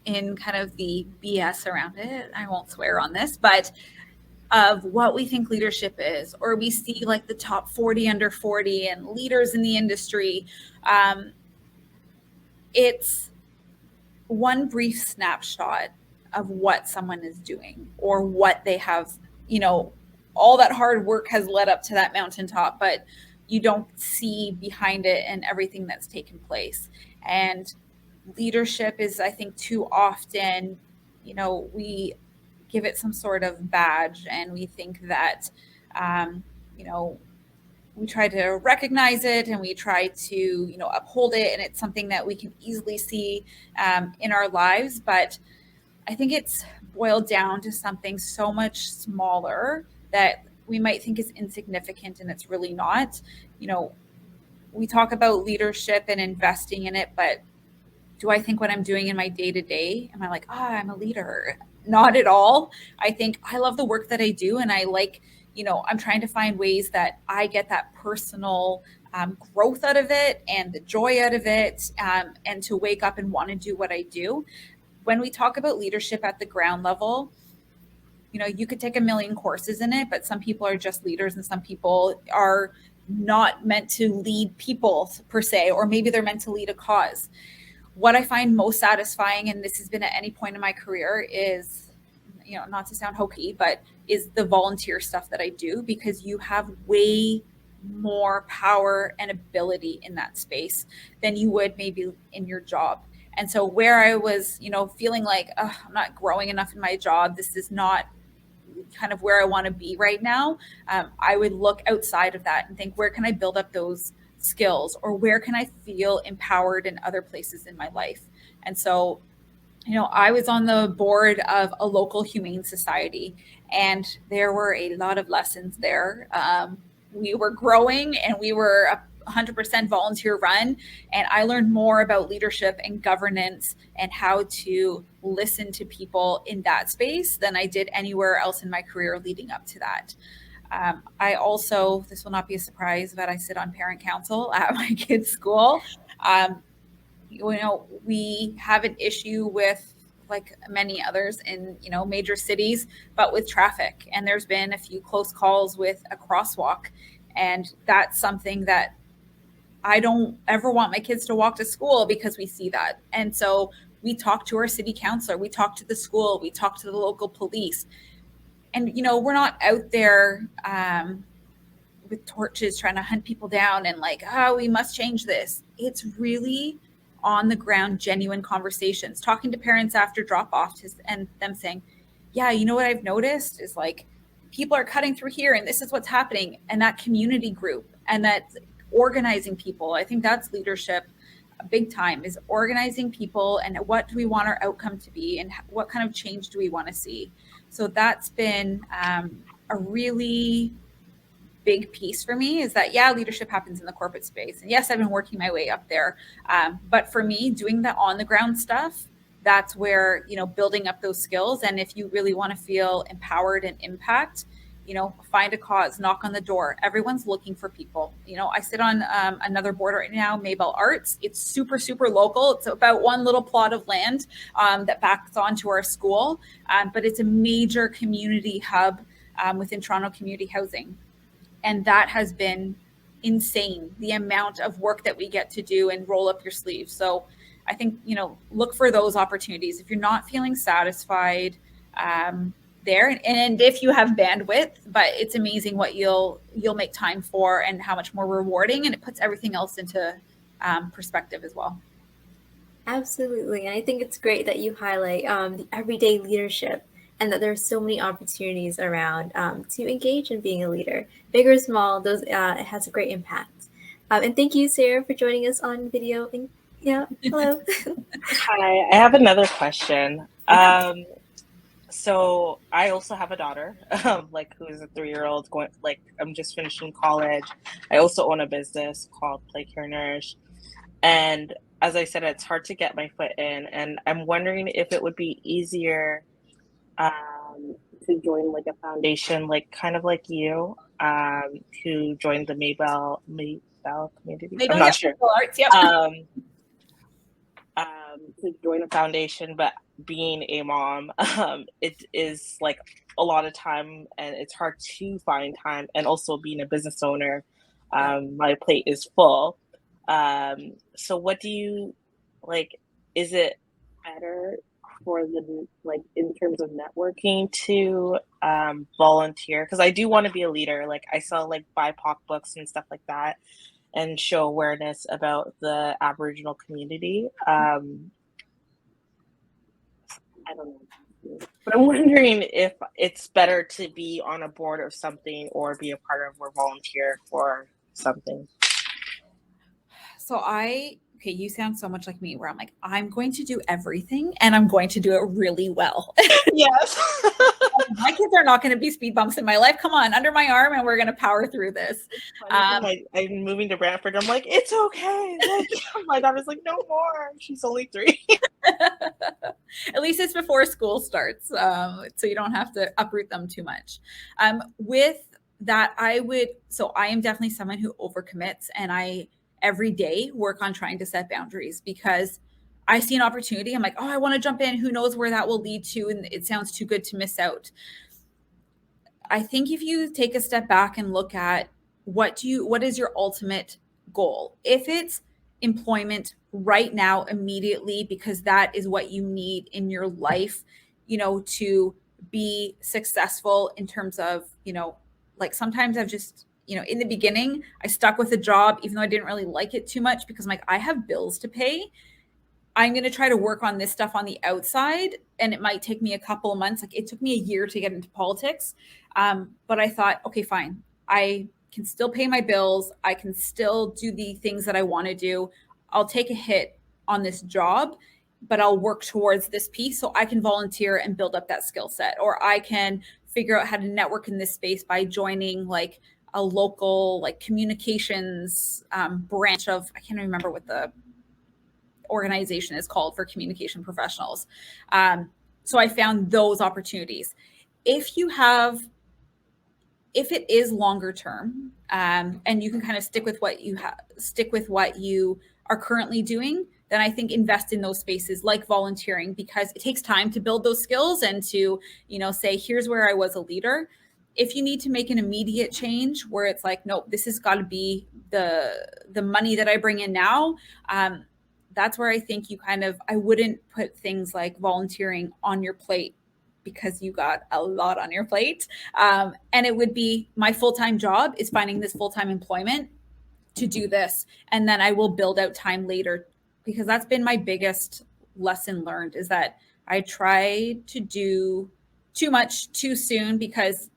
in kind of the BS around it. I won't swear on this, but of what we think leadership is, or we see like the top 40 under 40 and leaders in the industry. It's one brief snapshot of what someone is doing or what they have, all that hard work has led up to that mountaintop, but you don't see behind it and everything that's taken place. And leadership is, I think, too often, we give it some sort of badge and we think that, we try to recognize it and we try to, uphold it. And it's something that we can easily see in our lives. But I think it's boiled down to something so much smaller that we might think is insignificant and it's really not. We talk about leadership and investing in it, but do I think what I'm doing in my day to day, am I like, I'm a leader? Not at all. I think I love the work that I do. And I like, I'm trying to find ways that I get that personal growth out of it and the joy out of it, and to wake up and want to do what I do. When we talk about leadership at the ground level, you could take a million courses in it, but some people are just leaders and some people are not meant to lead people per se, or maybe they're meant to lead a cause. What I find most satisfying, and this has been at any point in my career, is, not to sound hokey, but is the volunteer stuff that I do, because you have way more power and ability in that space than you would maybe in your job. And so where I was, feeling like I'm not growing enough in my job, this is not kind of where I want to be right now, I would look outside of that and think, where can I build up those skills, or where can I feel empowered in other places in my life? And so, I was on the board of a local humane society, and there were a lot of lessons there. We were growing and we were a 100% volunteer run. And I learned more about leadership and governance and how to listen to people in that space than I did anywhere else in my career leading up to that. I also, this will not be a surprise, but I sit on parent council at my kids' school. We have an issue with, like many others in, major cities, but with traffic. And there's been a few close calls with a crosswalk. And that's something that I don't ever want my kids to walk to school, because we see that. And so we talk to our city councilor, we talk to the school, we talk to the local police. And, we're not out there with torches trying to hunt people down and like, we must change this. It's really on the ground, genuine conversations, talking to parents after drop off and them saying, yeah, what I've noticed is like people are cutting through here and this is what's happening. And that community group and that organizing people, I think that's leadership big time, is organizing people and what do we want our outcome to be and what kind of change do we want to see. So that's been a really big piece for me, is that, leadership happens in the corporate space. And yes, I've been working my way up there. But for me, doing the on the ground stuff, that's where, building up those skills. And if you really want to feel empowered and impact, find a cause, knock on the door. Everyone's looking for people. I sit on another board right now, Maybell Arts. It's super, super local. It's about one little plot of land that backs onto our school. But it's a major community hub within Toronto Community Housing. And that has been insane, the amount of work that we get to do and roll up your sleeves. So I think, look for those opportunities. If you're not feeling satisfied there, and if you have bandwidth, but it's amazing what you'll make time for and how much more rewarding, and it puts everything else into perspective as well. Absolutely. And I think it's great that you highlight the everyday leadership, and that there's so many opportunities around to engage in being a leader. Big or small, it has a great impact. And thank you, Sarah, for joining us on video. And, hello. Hi, I have another question. So I also have a daughter, like who's a 3-year-old going like I'm just finishing college. I also own a business called Play Care Nourish. And as I said, it's hard to get my foot in. And I'm wondering if it would be easier to join like a foundation, like kind of like you, to join the Maybell community. Maybe I'm I'll not get sure. arts. Yep. Um, to join a foundation, but being a mom, it is like a lot of time and it's hard to find time. And also being a business owner, Yep. my plate is full. So what do you like? Is it better for the like in terms of networking to volunteer? Because I do want to be a leader. Like I sell like BIPOC books and stuff like that and show awareness about the Aboriginal community. I don't know. But I'm wondering if it's better to be on a board of something or be a part of or volunteer for something. So okay, you sound so much like me where I'm like, I'm going to do everything and I'm going to do it really well. Yes. My kids are not going to be speed bumps in my life. Come on, under my arm, and we're going to power through this. Funny thing, I'm moving to Brantford. I'm like, it's okay. Like, my daughter's like, no more. She's only 3. At least it's before school starts, so you don't have to uproot them too much. With that, I am definitely someone who overcommits, and I every day work on trying to set boundaries because I see an opportunity. I'm like, oh, I want to jump in. Who knows where that will lead to? And it sounds too good to miss out. I think if you take a step back and look at what is your ultimate goal? If it's employment right now, immediately, because that is what you need in your life, to be successful in terms of, like sometimes I've just, in the beginning, I stuck with a job, even though I didn't really like it too much because I'm like, I have bills to pay. I'm going to try to work on this stuff on the outside, and it might take me a couple of months. Like it took me a year to get into politics. But I thought, okay, fine. I can still pay my bills. I can still do the things that I want to do. I'll take a hit on this job, but I'll work towards this piece so I can volunteer and build up that skill set, or I can figure out how to network in this space by joining like a local like communications branch of, I can't remember what the organization is called for communication professionals. So I found those opportunities. If it is longer term, and you can kind of stick with what you are currently doing, then I think invest in those spaces like volunteering, because it takes time to build those skills and to, say, here's where I was a leader. If you need to make an immediate change where it's like, nope, this has got to be the money that I bring in now, that's where I think I wouldn't put things like volunteering on your plate because you got a lot on your plate. And it would be my full-time job is finding this full-time employment to do this. And then I will build out time later, because that's been my biggest lesson learned, is that I try to do too much too soon because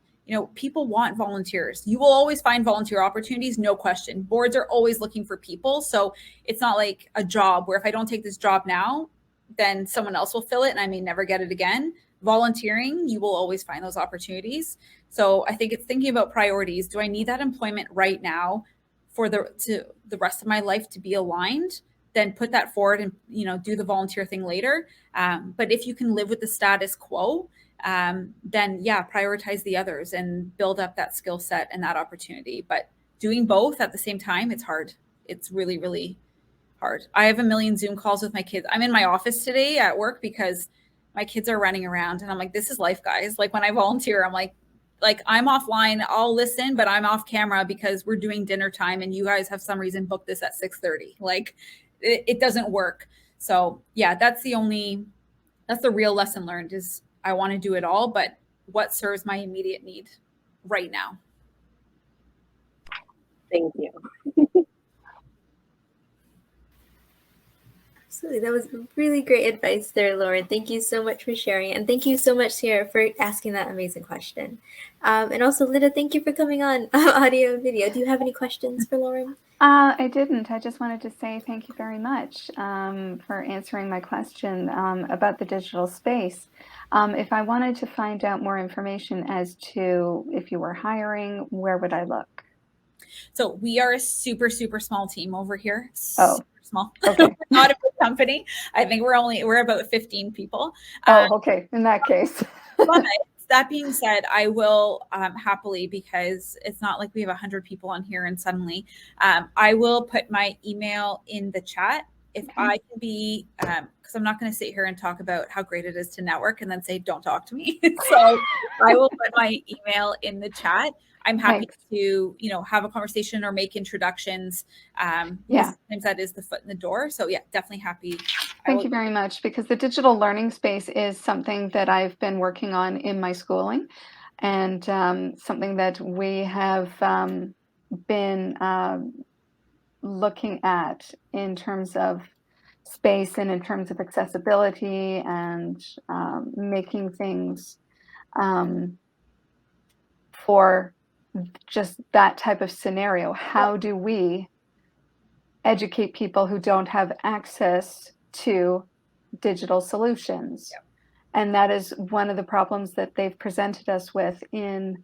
people want volunteers. You will always find volunteer opportunities, no question. Boards are always looking for people. So it's not like a job where if I don't take this job now, then someone else will fill it and I may never get it again. Volunteering, you will always find those opportunities. So I think it's thinking about priorities. Do I need that employment right now for the rest of my life to be aligned? Then put that forward and do the volunteer thing later. But if you can live with the status quo, then yeah, prioritize the others and build up that skill set and that opportunity. But doing both at the same time, it's hard. It's really, really hard. I have a million Zoom calls with my kids. I'm in my office today at work because my kids are running around and I'm like, this is life, guys. Like when I volunteer, I'm like I'm offline, I'll listen, but I'm off camera because we're doing dinner time and you guys have some reason booked this at 6:30. Like it doesn't work. So yeah, that's the real lesson learned, is I want to do it all, but what serves my immediate need right now? Thank you. Absolutely. That was really great advice there, Lauren. Thank you so much for sharing. And thank you so much, Sarah, for asking that amazing question. And also, Linda, thank you for coming on audio and video. Do you have any questions for Lauren? I didn't. I just wanted to say thank you very much for answering my question about the digital space. If I wanted to find out more information as to if you were hiring, where would I look? So we are a super, super small team over here. Oh, Super small. okay. We're not a big company. I think we're about 15 people. Oh, okay. In that case. But that being said, I will happily, because it's not like we have 100 people on here and suddenly, I will put my email in the chat. If I can be, because I'm not going to sit here and talk about how great it is to network and then say, don't talk to me. So I will put my email in the chat. I'm happy to, have a conversation or make introductions. Sometimes that is the foot in the door. So yeah, definitely happy. Thank you very much, because the digital learning space is something that I've been working on in my schooling, and something that we have been looking at in terms of space and in terms of accessibility and making things for just that type of scenario. How do we educate people who don't have access to digital solutions? Yep. And that is one of the problems that they've presented us with in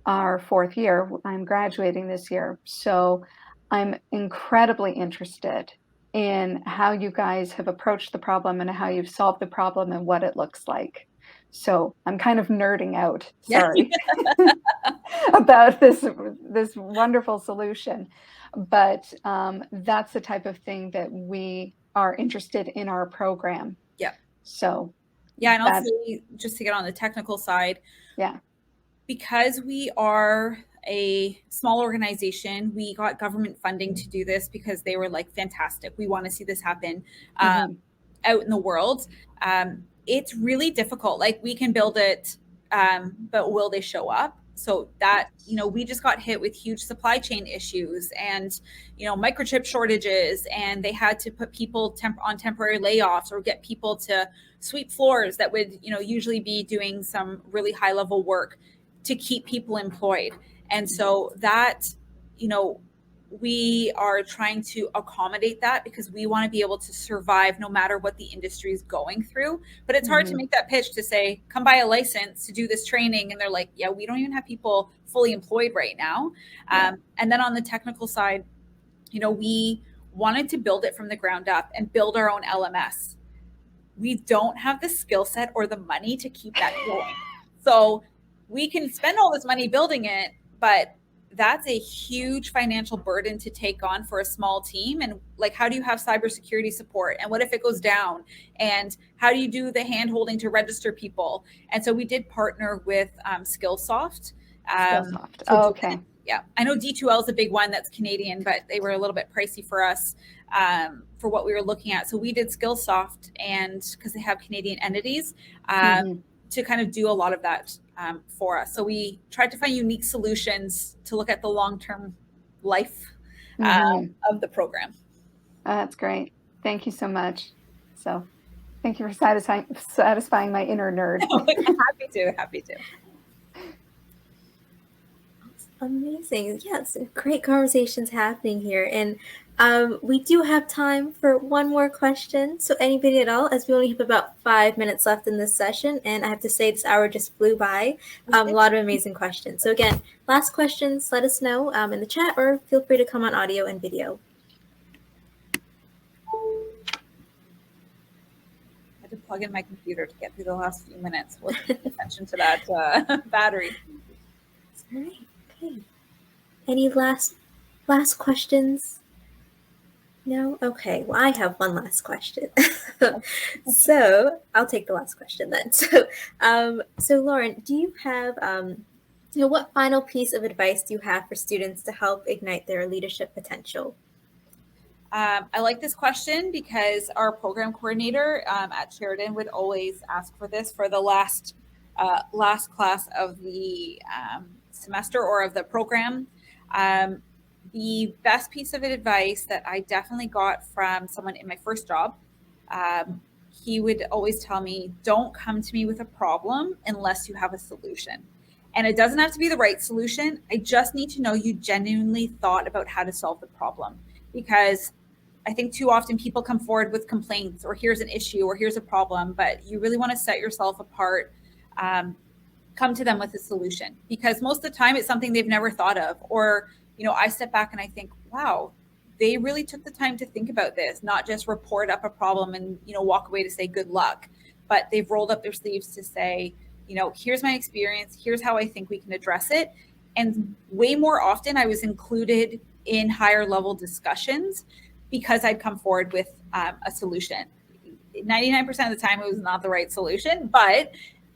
our 4th year. I'm graduating this year. So I'm incredibly interested in how you guys have approached the problem and how you've solved the problem and what it looks like. So I'm kind of nerding out, sorry, about this wonderful solution. But that's the type of thing that we are interested in our program. Yeah. So yeah, and also just to get on the technical side, because we are a small organization, we got government funding to do this because they were like, fantastic, we want to see this happen out in the world. It's really difficult. Like, we can build it, but will they show up? So that, we just got hit with huge supply chain issues and, microchip shortages, and they had to put people on temporary layoffs or get people to sweep floors that would, usually be doing some really high level work to keep people employed. And so that, we are trying to accommodate that because we want to be able to survive no matter what the industry is going through. But it's hard to make that pitch to say, come buy a license to do this training. And they're like, yeah, we don't even have people fully employed right now. And then on the technical side, we wanted to build it from the ground up and build our own LMS. We don't have the skill set or the money to keep that going. So we can spend all this money building it, but that's a huge financial burden to take on for a small team. And like, how do you have cybersecurity support? And what if it goes down? And how do you do the hand holding to register people? And so we did partner with Skillsoft. Okay. Yeah, I know D2L is a big one that's Canadian, but they were a little bit pricey for us for what we were looking at. So we did Skillsoft, and because they have Canadian entities, to kind of do a lot of that for us. So we tried to find unique solutions to look at the long-term life of the program. That's great. Thank you so much. So thank you for satisfying my inner nerd. Happy to. Amazing. Yes, great conversations happening here. And we do have time for one more question. So anybody at all, as we only have about 5 minutes left in this session. And I have to say, this hour just flew by. A lot of amazing questions. So again, last questions, let us know in the chat, or feel free to come on audio and video. I had to plug in my computer to get through the last few minutes. We'll pay attention to that battery. All right. Okay. Any last questions? No? Okay. Well, I have one last question. So I'll take the last question then. So Lauren, do you have, what final piece of advice do you have for students to help ignite their leadership potential? I like this question because our program coordinator at Sheridan would always ask for this for the last class of the semester or of the program. The best piece of advice that I definitely got from someone in my first job he would always tell me, don't come to me with a problem unless you have a solution. And it doesn't have to be the right solution. I just need to know you genuinely thought about how to solve the problem. Because I think too often people come forward with complaints, or here's an issue, or here's a problem, but you really want to set yourself apart. Come to them with a solution, because most of the time it's something they've never thought of. Or, I step back and I think, wow, they really took the time to think about this, not just report up a problem and, walk away to say good luck, but they've rolled up their sleeves to say, here's my experience, here's how I think we can address it. And way more often I was included in higher level discussions because I'd come forward with a solution. 99% of the time it was not the right solution, but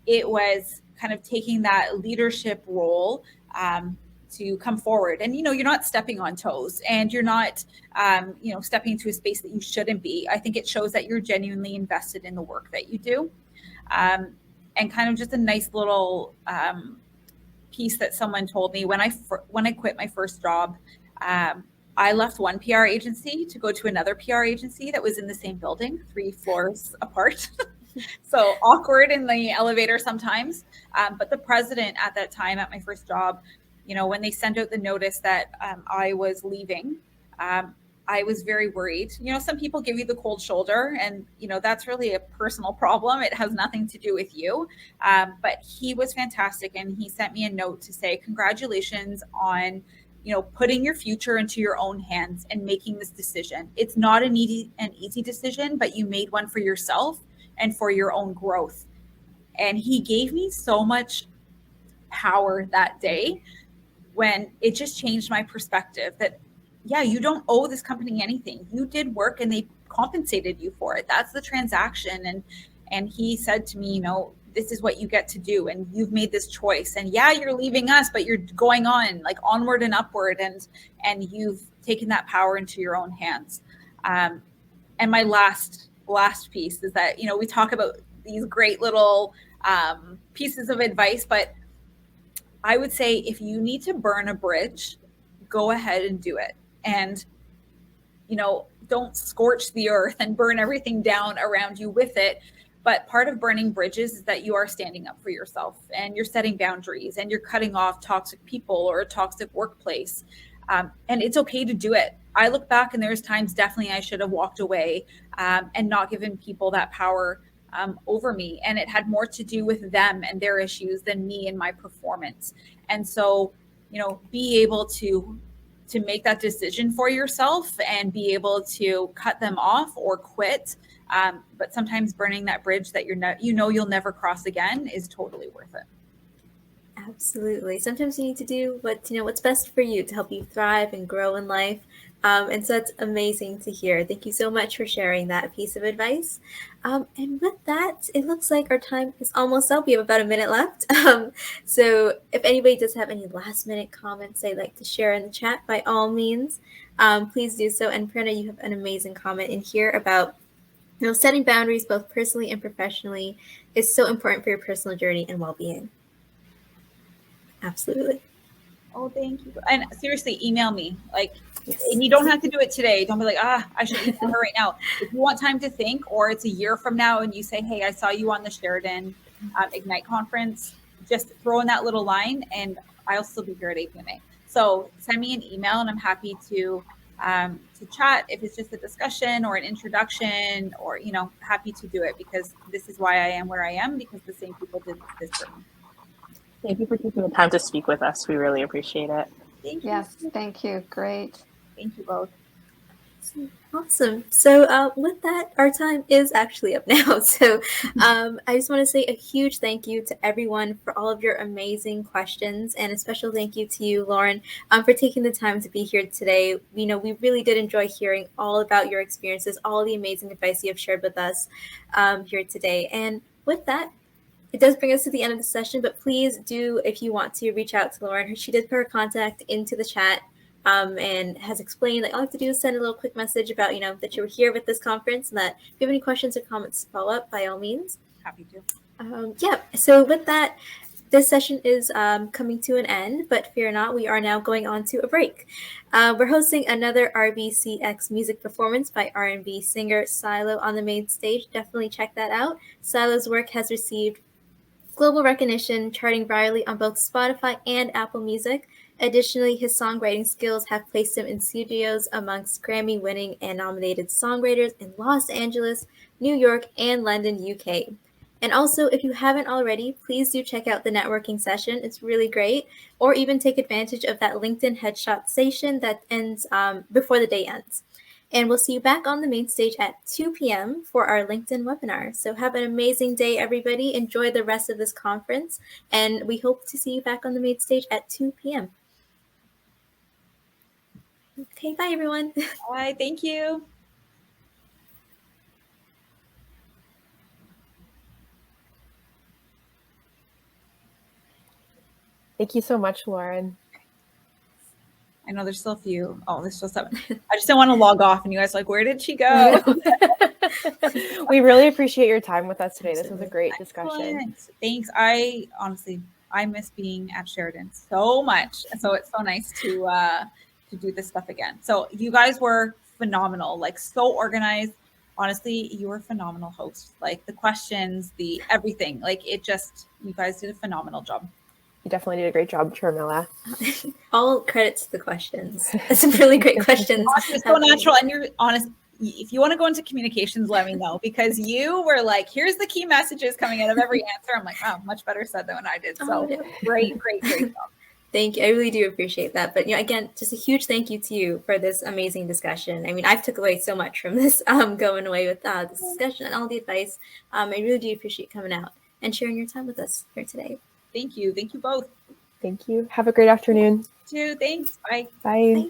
it was kind of taking that leadership role to come forward. And, you're not stepping on toes, and you're not, stepping into a space that you shouldn't be. I think it shows that you're genuinely invested in the work that you do. And kind of just a nice little piece that someone told me when I quit my first job. I left one PR agency to go to another PR agency that was in the same building, 3 floors apart. So awkward in the elevator sometimes. But the president at that time at my first job, when they sent out the notice that I was leaving, I was very worried. Some people give you the cold shoulder, and, that's really a personal problem. It has nothing to do with you. But he was fantastic. And he sent me a note to say, congratulations on, putting your future into your own hands and making this decision. It's not an easy decision, but you made one for yourself and for your own growth. And he gave me so much power that day, when it just changed my perspective that, yeah, you don't owe this company anything. You did work and they compensated you for it. That's the transaction. And he said to me, this is what you get to do, and you've made this choice. And yeah, you're leaving us, but you're going on, like, onward and upward, and you've taken that power into your own hands. And my last piece is that, we talk about these great little pieces of advice, but I would say, if you need to burn a bridge, go ahead and do it. And, don't scorch the earth and burn everything down around you with it. But part of burning bridges is that you are standing up for yourself, and you're setting boundaries, and you're cutting off toxic people or a toxic workplace. And it's okay to do it. I look back and there's times definitely I should have walked away and not given people that power over me. And it had more to do with them and their issues than me and my performance. And so, be able to make that decision for yourself and be able to cut them off or quit. But sometimes burning that bridge that you'll never cross again is totally worth it. Absolutely. Sometimes you need to do what's best for you to help you thrive and grow in life. And so that's amazing to hear. Thank you so much for sharing that piece of advice. And with that, it looks like our time is almost up. We have about a minute left. So if anybody does have any last minute comments they'd like to share in the chat, by all means, please do so. And Prerna, you have an amazing comment in here about setting boundaries both personally and professionally is so important for your personal journey and well-being. Absolutely. Oh, thank you. And seriously, email me. Yes. And you don't have to do it today. Don't be like, I should email her right now. If you want time to think, or it's a year from now and you say, hey, I saw you on the Sheridan Ignite conference, just throw in that little line and I'll still be here at APMA. So send me an email and I'm happy to chat if it's just a discussion or an introduction, or, happy to do it, because this is why I am where I am, because the same people did this for me. Thank you for taking the time to speak with us. We really appreciate it. Thank you. Yes, thank you. Great. Thank you both. Awesome. So with that, our time is actually up now. So I just want to say a huge thank you to everyone for all of your amazing questions, and a special thank you to you, Lauren, for taking the time to be here today. We really did enjoy hearing all about your experiences, all the amazing advice you have shared with us here today. And with that, it does bring us to the end of the session, but please do, if you want to, reach out to Lauren. She did put her contact into the chat and has explained that all you have to do is send a little quick message about, that you were here with this conference, and that if you have any questions or comments to follow up, by all means. Happy to. So with that, this session is coming to an end, but fear not, we are now going on to a break. We're hosting another RBCX music performance by R&B singer Silo on the main stage. Definitely check that out. Silo's work has received global recognition, charting virally on both Spotify and Apple Music. Additionally, his songwriting skills have placed him in studios amongst Grammy-winning and nominated songwriters in Los Angeles, New York, and London, UK. And also, if you haven't already, please do check out the networking session. It's really great. Or even take advantage of that LinkedIn headshot session that ends before the day ends. And we'll see you back on the main stage at 2 p.m. for our LinkedIn webinar. So have an amazing day, everybody. Enjoy the rest of this conference. And we hope to see you back on the main stage at 2 p.m. Okay, bye, everyone. Bye. Thank you. Thank you so much, Lauren. I know there's still a few. Oh, there's still 7. I just didn't want to log off and you guys are like, where did she go? We really appreciate your time with us today. This was a great discussion. Excellent. Thanks. I miss being at Sheridan so much. So it's so nice to do this stuff again. So you guys were phenomenal, like so organized. Honestly, you were phenomenal hosts. Like the questions, the everything. Like you guys did a phenomenal job. You definitely did a great job, Charmilla. All credit to the questions. Some really great questions. You're so natural, and you're honest. If you want to go into communications, let me know, because you were like, here's the key messages coming out of every answer. I'm like, wow, much better said than when I did. So great job. Thank you. I really do appreciate that. But again, just a huge thank you to you for this amazing discussion. I mean, I've took away so much from this, going away with this discussion and all the advice. I really do appreciate coming out and sharing your time with us here today. Thank you. Thank you both. Thank you. Have a great afternoon. You too. Thanks. Bye. Bye. Bye.